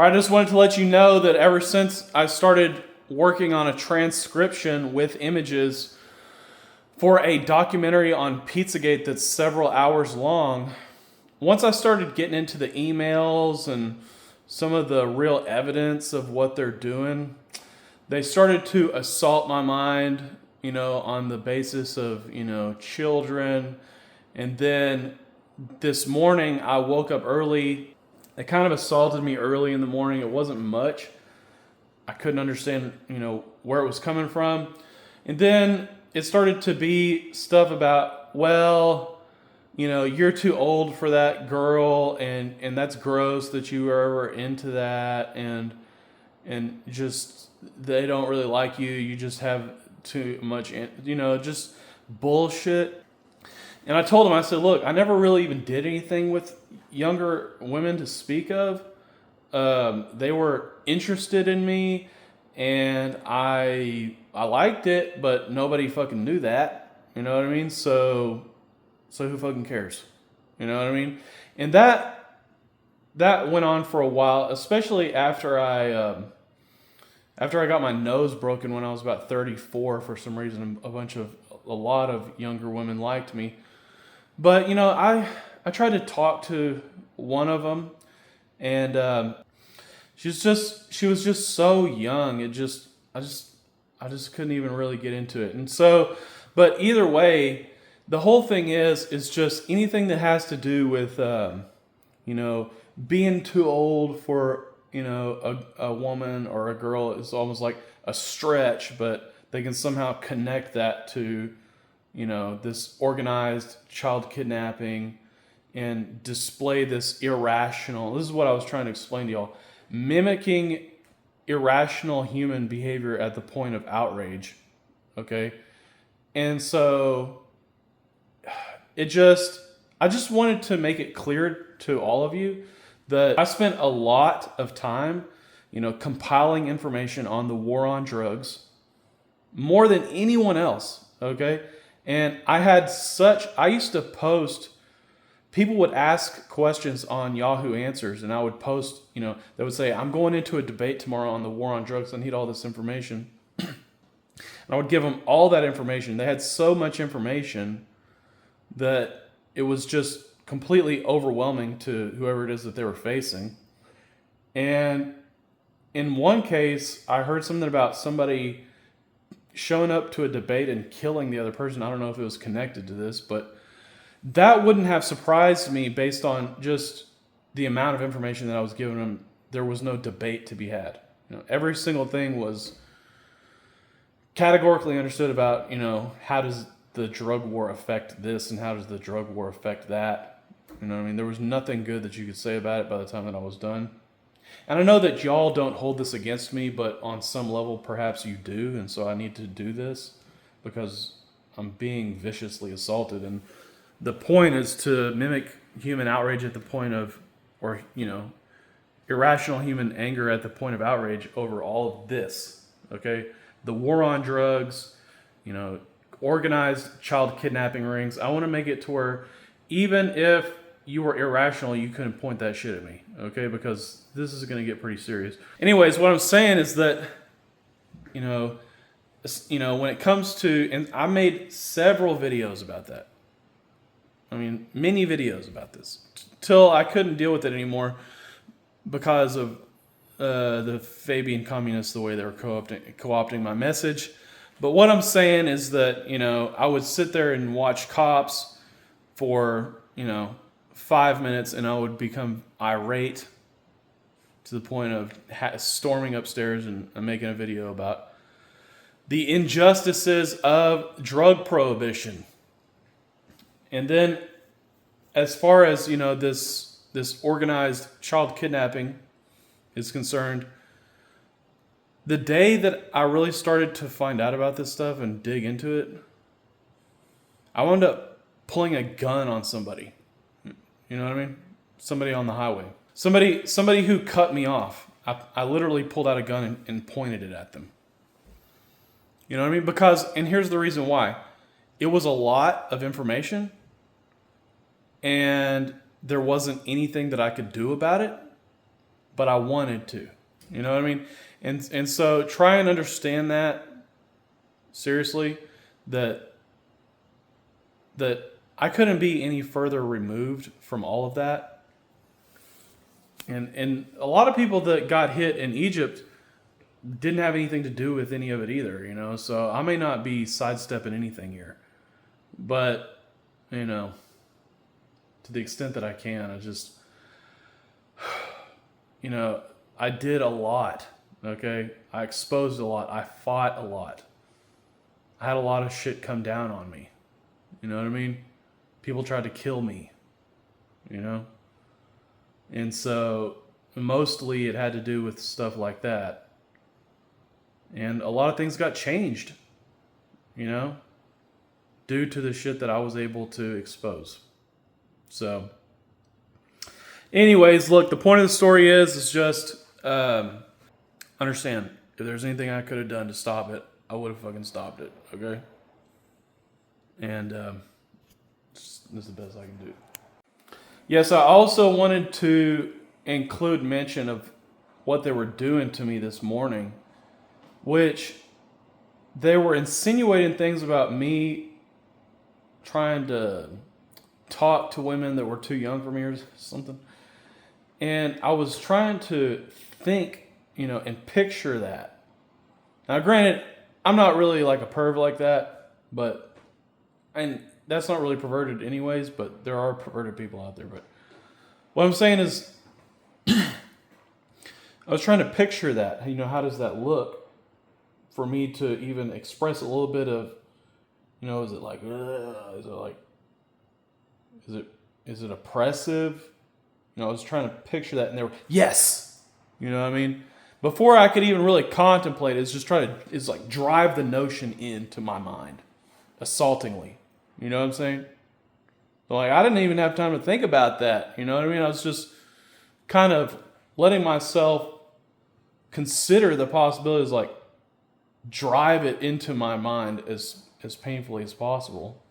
I just wanted to let you know that ever since I started working on a transcription with images for a documentary on Pizzagate that's several hours long, once I started getting into the emails and some of the real evidence of what they're doing, they started to assault my mind, on the basis of, children. And then this morning I woke up early. They kind of assaulted me early in the morning. It wasn't much. I couldn't understand, where it was coming from. And then it started to be stuff about, well, you're too old for that girl, and that's gross that you were ever into that, and just they don't really like you. You just have too much, just bullshit. And I told him, I said, look, I never really even did anything with younger women to speak of. They were interested in me, and I liked it, but nobody fucking knew that. You know what I mean? So who fucking cares? You know what I mean? And that went on for a while, especially after I got my nose broken when I was about 34. For some reason, a lot of younger women liked me. But I tried to talk to one of them, and she was just so young. I just couldn't even really get into it. And so, but either way, the whole thing is just anything that has to do with being too old for a woman or a girl is almost like a stretch, but they can somehow connect that to this organized child kidnapping and display this irrational. This is what I was trying to explain to y'all. Mimicking irrational human behavior at the point of outrage. Okay? And so I just wanted to make it clear to all of you that I spent a lot of time, compiling information on the war on drugs, more than anyone else, okay? And I used to post, people would ask questions on Yahoo Answers, and I would post, they would say, I'm going into a debate tomorrow on the war on drugs. I need all this information. And I would give them all that information. They had so much information that it was just completely overwhelming to whoever it is that they were facing. And in one case, I heard something about somebody showing up to a debate and killing the other person. I don't know if it was connected to this, but that wouldn't have surprised me based on just the amount of information that I was giving them. There was no debate to be had. Every single thing was categorically understood about, how does the drug war affect this and how does the drug war affect that? You know what I mean? There was nothing good that you could say about it by the time that I was done. And I know that y'all don't hold this against me, but on some level, perhaps you do. And so I need to do this because I'm being viciously assaulted. And the point is to mimic human outrage at the point of, or, irrational human anger at the point of outrage over all of this. Okay? The war on drugs, organized child kidnapping rings. I want to make it to where even if you were irrational, you couldn't point that shit at me, okay? Because this is going to get pretty serious. Anyways, what I'm saying is that, when it comes to, and I made several videos about that. I mean, many videos about this, till I couldn't deal with it anymore because of the Fabian communists, the way they were co-opting my message. But what I'm saying is that, I would sit there and watch cops for, 5 minutes, and I would become irate to the point of storming upstairs and making a video about the injustices of drug prohibition. And then as far as, this organized child kidnapping is concerned, the day that I really started to find out about this stuff and dig into it, I wound up pulling a gun on somebody. You know what I mean? Somebody on the highway. Somebody who cut me off. I literally pulled out a gun and pointed it at them. You know what I mean? Because, and here's the reason why. It was a lot of information, and there wasn't anything that I could do about it. but I wanted to. You know what I mean? And so try and understand that seriously, that I couldn't be any further removed from all of that. And a lot of people that got hit in Egypt didn't have anything to do with any of it either, you know. So I may not be sidestepping anything here, but you know, to the extent that I can, I just, you know, I did a lot. Okay, I exposed a lot. I fought a lot. I had a lot of shit come down on me. You know what I mean? People tried to kill me. You know, and so mostly it had to do with stuff like that. And a lot of things got changed, you know, due to the shit that I was able to expose. So, anyways, look, the point of the story is just understand, if there's anything I could have done to stop it, I would have fucking stopped it, okay? And this is the best I can do. Yes, I also wanted to include mention of what they were doing to me this morning, which they were insinuating things about me trying to talk to women that were too young for me or something. And I was trying to think, you know, and picture that. Now, granted, I'm not really like a perv like that, but, and that's not really perverted anyways, but there are perverted people out there. But what I'm saying is, I was trying to picture that. You know, how does that look for me to even express a little bit of, you know, is it like, is it oppressive? You know, I was trying to picture that, and they were, yes! You know what I mean? Before I could even really contemplate it, it's like drive the notion into my mind, assaultingly. You know what I'm saying? So like, I didn't even have time to think about that. You know what I mean? I was just kind of letting myself consider the possibilities, like drive it into my mind as painfully as possible.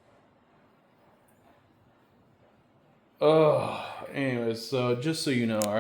Anyways, so just so you know, all right.